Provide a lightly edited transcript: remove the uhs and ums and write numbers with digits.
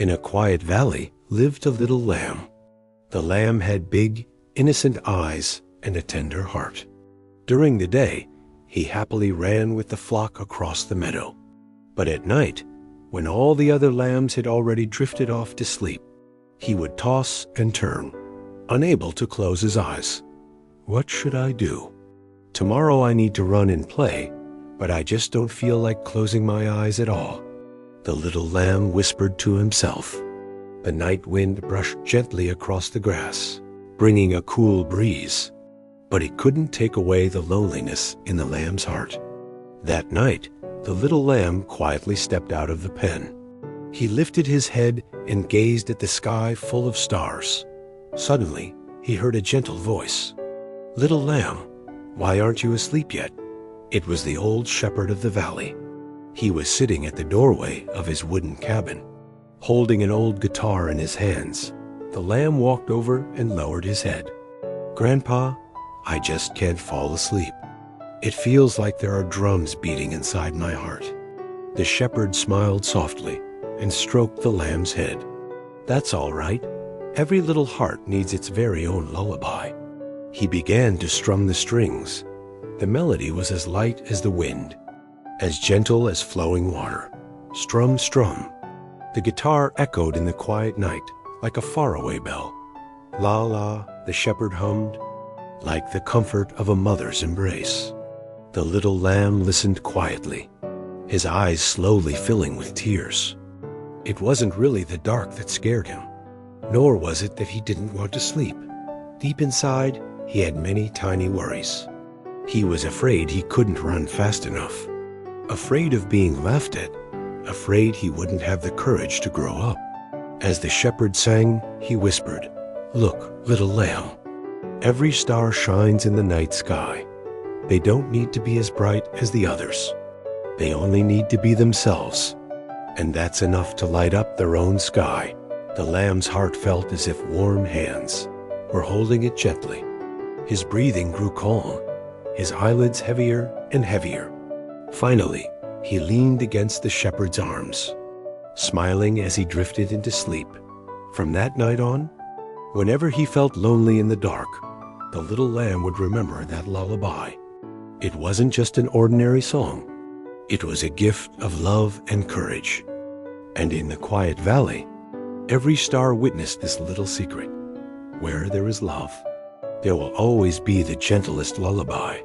In a quiet valley lived a little lamb. The lamb had big, innocent eyes and a tender heart. During the day, he happily ran with the flock across the meadow. But at night, when all the other lambs had already drifted off to sleep, he would toss and turn, unable to close his eyes. What should I do? Tomorrow I need to run and play, but I just don't feel like closing my eyes at all. The little lamb whispered to himself. The night wind brushed gently across the grass, bringing a cool breeze, but it couldn't take away the loneliness in the lamb's heart. That night, the little lamb quietly stepped out of the pen. He lifted his head and gazed at the sky full of stars. Suddenly, he heard a gentle voice. "Little lamb, why aren't you asleep yet?" It was the old shepherd of the valley. He was sitting at the doorway of his wooden cabin. Holding an old guitar in his hands, the lamb walked over and lowered his head. "Grandpa, I just can't fall asleep. It feels like there are drums beating inside my heart." The shepherd smiled softly and stroked the lamb's head. "That's all right. Every little heart needs its very own lullaby." He began to strum the strings. The melody was as light as the wind, as gentle as flowing water. Strum, strum. The guitar echoed in the quiet night like a faraway bell. La la, the shepherd hummed, like the comfort of a mother's embrace. The little lamb listened quietly, his eyes slowly filling with tears. It wasn't really the dark that scared him, nor was it that he didn't want to sleep. Deep inside, he had many tiny worries. He was afraid he couldn't run fast enough, afraid of being laughed at, afraid he wouldn't have the courage to grow up. As the shepherd sang, he whispered, "Look, little lamb, every star shines in the night sky. They don't need to be as bright as the others. They only need to be themselves, and that's enough to light up their own sky." The lamb's heart felt as if warm hands were holding it gently. His breathing grew calm, his eyelids heavier and heavier. Finally, he leaned against the shepherd's arms, smiling as he drifted into sleep. From that night on, whenever he felt lonely in the dark, the little lamb would remember that lullaby. It wasn't just an ordinary song. It was a gift of love and courage. And in the quiet valley, every star witnessed this little secret. Where there is love, there will always be the gentlest lullaby.